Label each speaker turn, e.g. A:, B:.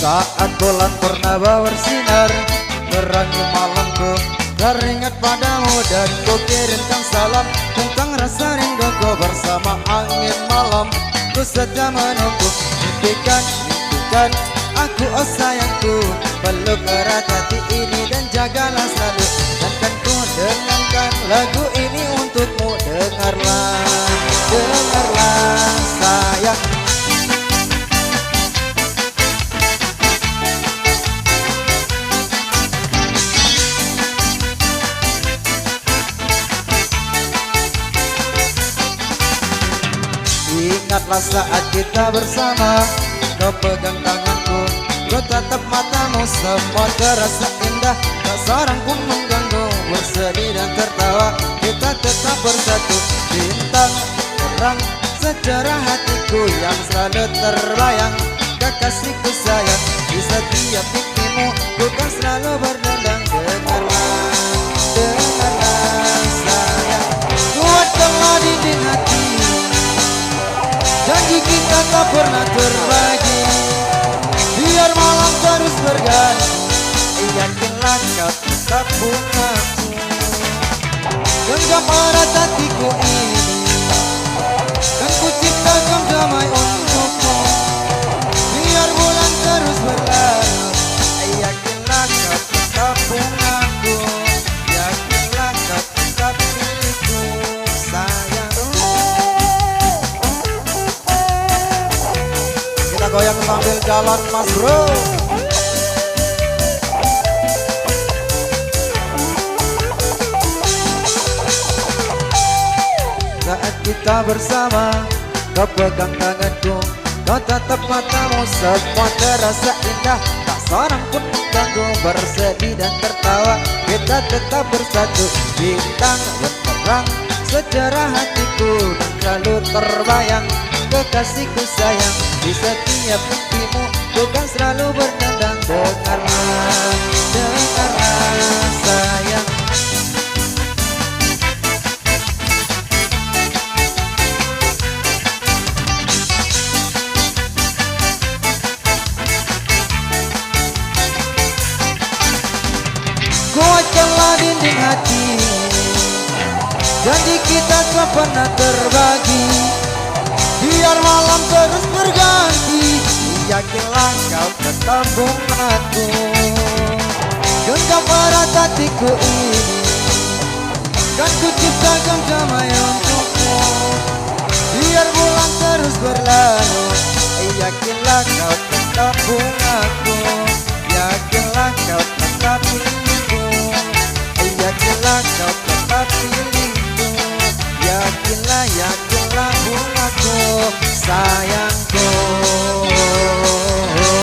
A: Saat bulan purnama bersinar terangi malamku, teringat padamu dan ku kirimkan salam tentang rasa rinduku bersama angin malam. Ku saja menunggu, mimpikan, mimpikan aku oh sayangku, peluk erat hati ini dan jagalah selalu. Dan kan ku dengarkan lagu ini untukmu, dengarlah, dengarlah sayang. Ingatlah saat kita bersama, kau pegang tanganku, kau tatap matamu, semua terasa indah, tak seorang pun mengganggu. Bersedih dan tertawa, kita tetap bersatu. Bintang terang sejarah hatiku yang selalu terbayang, kekasihku sayang, di setiap mimpimu ku kan selalu berdendang. Dengarlah, dengarlah sayang, kuatkanlah dinding hati, janji kita tak pernah terbagi, biar malam terus berganti. Yakinlah kau tetap bungaku, genggam erat hatiku ini, kan ku ciptakan damai untukmu, biar bulan terus berlalu. Yakinlah kau tetap bungaku, yakinlah kau tetap milikku sayang. Goyang sambil jalan mas bro. Saat kita bersama, kau pegang tanganku, kau tatap matamu, semua terasa indah, tak seorang pun mengganggu. Bersedih dan tertawa, kita tetap bersatu. Bintang berterang sejarah hatiku dan selalu terbayang, kekasihku sayang, di setiap mimpimu bukan selalu berdendang. Dengarlah, dengarlah sayang. Kuatkanlah dinding hati, janji kita tak pernah terbagi, biar malam terus berganti. Yakinlah kau tetap bungaku, genggam erat hatiku ini, kan ku ciptakan damai untukmu, biar bulan terus berlalu. Yakinlah kau tetap bungaku, yakinlah kau tetap